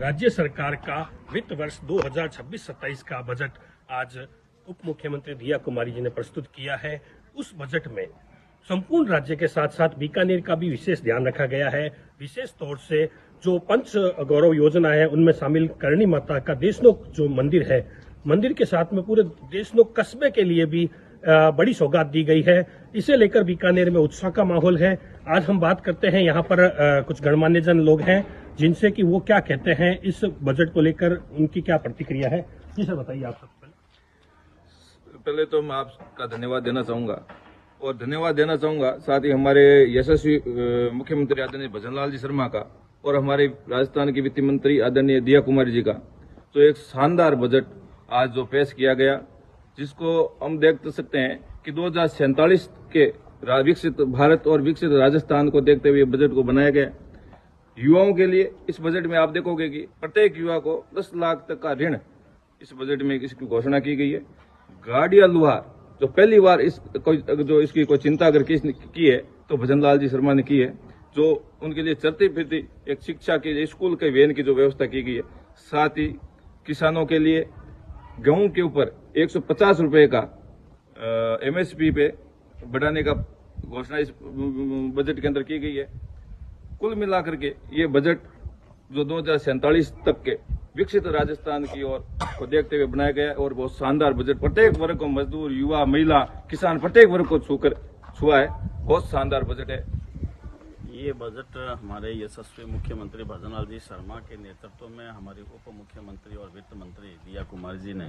राज्य सरकार का वित्त वर्ष 2026-27 का बजट आज उप मुख्यमंत्री दिया कुमारी जी ने प्रस्तुत किया है। उस बजट में संपूर्ण राज्य के साथ साथ बीकानेर का भी विशेष ध्यान रखा गया है। विशेष तौर से जो पंच गौरव योजना है उनमें शामिल करणी माता का देशनोक जो मंदिर है, मंदिर के साथ में पूरे देशनोक कस्बे के लिए भी बड़ी सौगात दी गई है। इसे लेकर बीकानेर में उत्साह का माहौल है। आज हम बात करते हैं यहाँ पर कुछ गणमान्य जन लोग हैं जिनसे कि वो क्या कहते हैं इस बजट को लेकर, उनकी क्या प्रतिक्रिया है। जी सर, बताइए आप सबसे पहले तो मैं आपका धन्यवाद देना चाहूंगा और धन्यवाद देना चाहूंगा साथ ही हमारे यशस्वी मुख्यमंत्री आदरणीय भजनलाल जी शर्मा का और हमारे राजस्थान के वित्त मंत्री आदरणीय दिया कुमारी जी का। तो एक शानदार बजट आज जो पेश किया गया, जिसको हम देख सकते हैं कि 2047 के विकसित भारत और विकसित राजस्थान को देखते हुए बजट को बनाया गया। युवाओं के लिए इस बजट में आप देखोगे कि प्रत्येक युवा को 10 लाख तक का ऋण इस बजट में इसकी घोषणा की गई है। गाड़ियां लोहार जो पहली बार इसकी कोई चिंता अगर की है तो भजनलाल जी शर्मा ने की है, जो उनके लिए चलती फिरती एक शिक्षा के लिए स्कूल के वैन की जो व्यवस्था की गई है। साथ ही किसानों के लिए गेहूं के ऊपर 150 रुपए का MSP पे बढ़ाने का घोषणा इस बजट के अंदर की गई है। कुल मिलाकर के ये बजट जो 2047 तक के विकसित राजस्थान की ओर को देखते हुए बनाया गया और बहुत शानदार बजट, प्रत्येक वर्ग को, मजदूर, युवा, महिला, किसान, प्रत्येक वर्ग को छुआ है। बहुत शानदार बजट है। ये बजट हमारे यशस्वी मुख्यमंत्री भजनलाल जी शर्मा के नेतृत्व में हमारे उप मुख्यमंत्री और वित्त मंत्री दिया कुमारी जी ने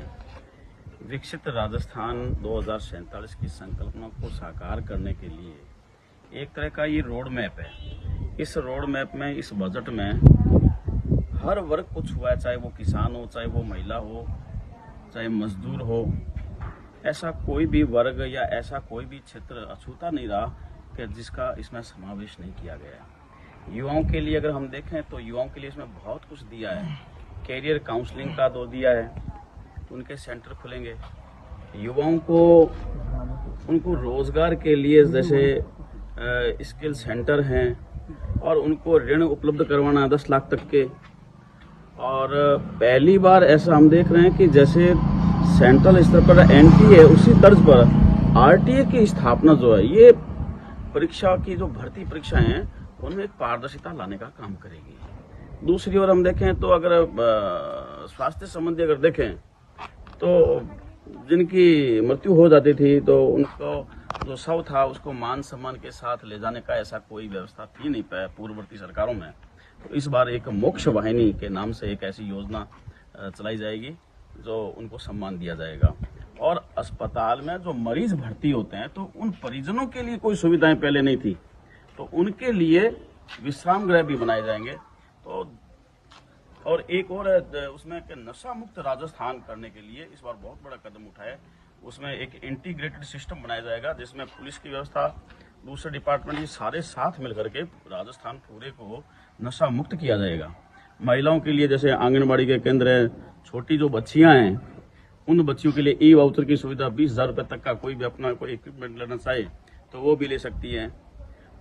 विकसित राजस्थान 2047 की संकल्पना को साकार करने के लिए एक तरह का ये रोड मैप है। इस रोड मैप में, इस बजट में हर वर्ग को छुआ है, चाहे वो किसान हो, चाहे वो महिला हो, चाहे मजदूर हो। ऐसा कोई भी वर्ग या ऐसा कोई भी क्षेत्र अछूता नहीं रहा कि जिसका इसमें समावेश नहीं किया गया। युवाओं के लिए अगर हम देखें तो युवाओं के लिए इसमें बहुत कुछ दिया है। कैरियर काउंसलिंग का दो दिया है, उनके सेंटर खुलेंगे। युवाओं को उनको रोजगार के लिए जैसे स्किल सेंटर हैं और उनको ऋण उपलब्ध करवाना 10 लाख तक के। और पहली बार ऐसा हम देख रहे हैं कि जैसे सेंट्रल स्तर पर NTA है, उसी तर्ज पर RTA की स्थापना जो है, ये परीक्षा की जो भर्ती परीक्षाएं हैं उनमें एक पारदर्शिता लाने का काम करेगी। दूसरी ओर हम देखें तो अगर स्वास्थ्य संबंधी अगर देखें तो जिनकी मृत्यु हो जाती थी तो उनको जो शव था उसको मान सम्मान के साथ ले जाने का ऐसा कोई व्यवस्था थी नहीं पूर्ववर्ती सरकारों में। तो इस बार एक मोक्ष वाहिनी के नाम से एक ऐसी योजना चलाई जाएगी जो उनको सम्मान दिया जाएगा। और अस्पताल में जो मरीज भर्ती होते हैं तो उन परिजनों के लिए कोई सुविधाएं पहले नहीं थी, तो उनके लिए विश्राम गृह भी बनाए जाएंगे। तो और एक और उसमें नशा मुक्त राजस्थान करने के लिए इस बार बहुत बड़ा कदम उठाया। उसमें एक इंटीग्रेटेड सिस्टम बनाया जाएगा जिसमें पुलिस की व्यवस्था, दूसरे डिपार्टमेंट, ये सारे साथ मिलकर के राजस्थान पूरे को नशा मुक्त किया जाएगा। महिलाओं के लिए जैसे आंगनबाड़ी के केंद्र है, छोटी जो बच्चियां हैं उन बच्चियों के लिए ई-वाउचर की सुविधा, 20,000 रुपये तक का कोई भी अपना कोई इक्विपमेंट लेना चाहे तो वो भी ले सकती है।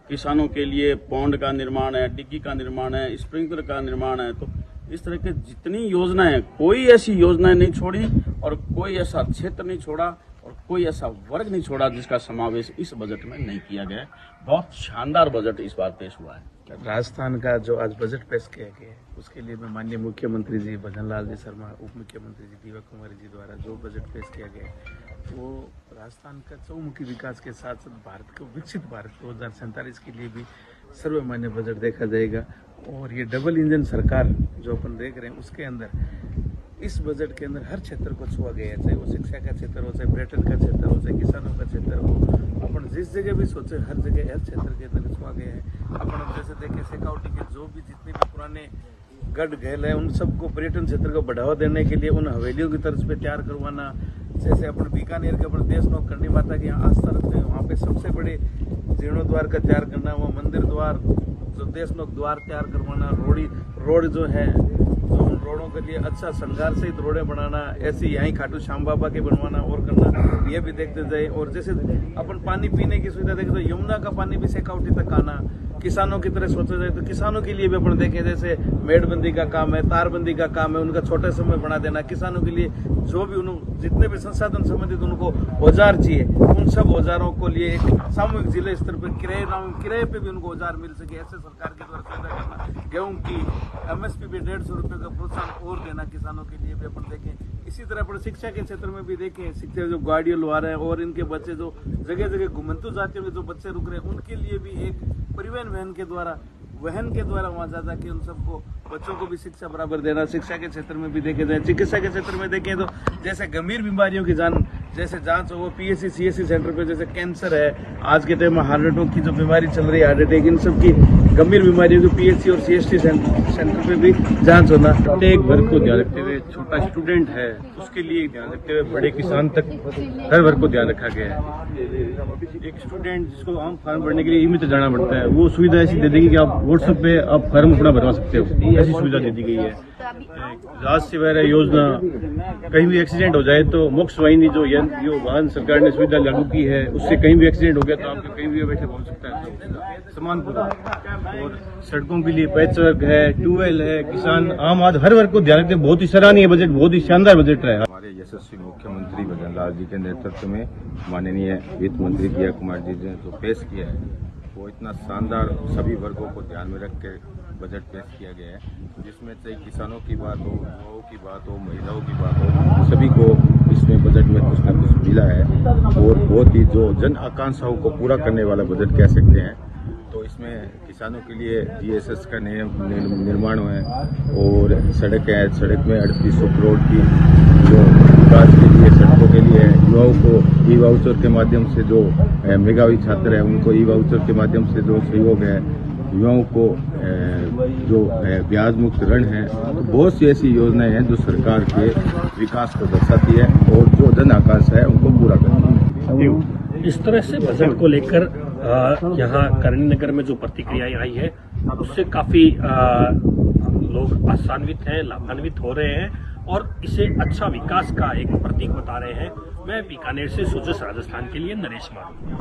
किसानों के लिए पौंड का निर्माण है, डिग्गी का निर्माण है, स्प्रिंकलर का निर्माण है। तो इस तरह के जितनी योजनाएं, कोई ऐसी योजनाएं नहीं छोड़ी और कोई ऐसा क्षेत्र नहीं छोड़ा और कोई ऐसा वर्ग नहीं छोड़ा जिसका समावेश इस बजट में नहीं किया गया। बहुत शानदार बजट इस बार पेश हुआ है। राजस्थान का जो आज बजट पेश किया गया है उसके लिए मैं माननीय मुख्यमंत्री जी भजनलाल जी शर्मा, उप मुख्यमंत्री जी दिया कुमारी जी द्वारा जो बजट पेश किया गया है वो राजस्थान का चौमुखी विकास के साथ साथ भारत को विकसित भारत 2047 के लिए भी सर्वमान्य बजट देखा जाएगा। और ये डबल इंजन सरकार जो अपन देख रहे हैं उसके अंदर इस बजट के अंदर हर क्षेत्र को छुआ गया है, चाहे वो शिक्षा का क्षेत्र हो, चाहे पर्यटन का क्षेत्र हो, चाहे किसानों का क्षेत्र हो। अपन जिस जगह भी सोचे हर जगह हर क्षेत्र के अंदर छुआ गया है। अपन जैसे देखें सिक्योरिटी के जो भी जितने भी पुराने गढ़ घेल है उन सबको पर्यटन क्षेत्र को बढ़ावा देने के लिए उन हवेलियों की तर्ज पे तैयार करवाना। जैसे अपन बीकानेर के अपन देशनोक करणी माता की यहाँ आस्था रखते हैं, वहाँ पे सबसे बड़े जीर्णोद्वार का तैयार करना, वो मंदिर द्वार जो देशनोक द्वार तैयार करवाना, रोड जो है तो उन रोडों के लिए अच्छा श्रृंगार सहित रोडें बनाना, ऐसे यहीं खाटू श्याम बाबा के बनवाना और करना, ये भी देखते जाए। और जैसे अपन पानी पीने की सुविधा देखें तो यमुना का पानी भी शेखावटी तक आना, किसानों की तरह सोचा जाए तो किसानों के लिए भी अपन देखें, जैसे मेड़बंदी का काम है, तारबंदी का काम है, उनका छोटे समय बना देना, किसानों के लिए जो भी जितने भी संसाधन संबंधित उनको औजार चाहिए, उन सब औजारों को लिए एक सामूहिक जिले स्तर पर किराए पे भी उनको औजार मिल सके, ऐसे सरकार के द्वारा सुविधा करना। गेहूं की MSP भी 150 रुपये का प्रोत्साहन और देना किसानों के लिए भी अपन देखें। इसी तरह अपन शिक्षा के क्षेत्र में भी देखें, शिक्षा जो गाड़ियों लगा रहे हैं और इनके बच्चे जो जगह जगह घुमंतु जातियों में जो बच्चे रुक रहे हैं, उनके लिए भी एक परिवहन वहन के द्वारा वहां जा के उन सबको बच्चों को भी शिक्षा बराबर देना। शिक्षा के क्षेत्र में भी देखे जाए, चिकित्सा के क्षेत्र में देखें तो जैसे गंभीर बीमारियों की जांच हो, वो PSC CSC सेंटर पे, जैसे कैंसर है, आज के टाइम में हार्ट अटैक की जो बीमारी चल रही है, हार्ट अटैक, इन सब की गंभीर बीमारियों की PSC और CST सेंटर पे भी जांच होना। एक वर्ग को ध्यान रखते हुए, छोटा स्टूडेंट है उसके लिए ध्यान रखते हुए बड़े किसान तक हर वर्ग को ध्यान रखा गया है। एक स्टूडेंट जिसको आम फॉर्म भरने के लिए ई-मित्र जाना पड़ता है, वो सुविधा ऐसी दे देगी कि आप व्हाट्सएप पे आप फॉर्म अपना भरवा सकते हो, ऐसी सुविधा दे दी गई है। राष्ट्रीय वगैरह योजना, कहीं भी एक्सीडेंट हो जाए तो मोक्ष वाहिनी जो वाहन सरकार ने सुविधा लागू की है, उससे कहीं भी एक्सीडेंट हो गया तो आपके कहीं भी बैठे पहुंच सकता है सामान पूरा। और सड़कों के लिए पैच वर्क है, ट्यूबवेल है, किसान आम आदमी हर वर्ग को ध्यान रखते, बहुत ही सराहनीय बजट, बहुत ही शानदार बजट रहा है। हमारे यशस्वी मुख्यमंत्री भजन लाल जी के नेतृत्व में माननीय वित्त मंत्री दिया कुमार जी ने जो पेश किया है, वो इतना शानदार, सभी वर्गों को ध्यान में रख के बजट पेश किया गया है, जिसमें चाहे किसानों की बात हो, युवाओं की बात हो, महिलाओं की बात हो, सभी को इसमें बजट में कुछ न कुछ मिला है। और बहुत ही जो जन आकांक्षाओं को पूरा करने वाला बजट कह सकते हैं। तो इसमें किसानों के लिए GSS का निर्माण हुआ है और सड़क है, सड़क में 3800 करोड़ की जो विकास के लिए, सड़कों के लिए, युवाओं को ई-वाउचर के माध्यम से, जो मेधावी छात्र है उनको ई-वाउचर के माध्यम से जो सहयोग है, युवाओं को जो ब्याज मुक्त ऋण है, तो बहुत सी ऐसी योजनाएं हैं जो सरकार के विकास को दर्शाती है और जो जन आकांक्षा है उनको पूरा करती है। इस तरह से बजट को लेकर यहाँ करणी नगर में जो प्रतिक्रियाएं आई है, उससे काफी लोग आशान्वित हैं, लाभान्वित हो रहे हैं और इसे अच्छा विकास का एक प्रतीक बता रहे हैं। मैं बीकानेर से सुजस राजस्थान के लिए नरेश मारू।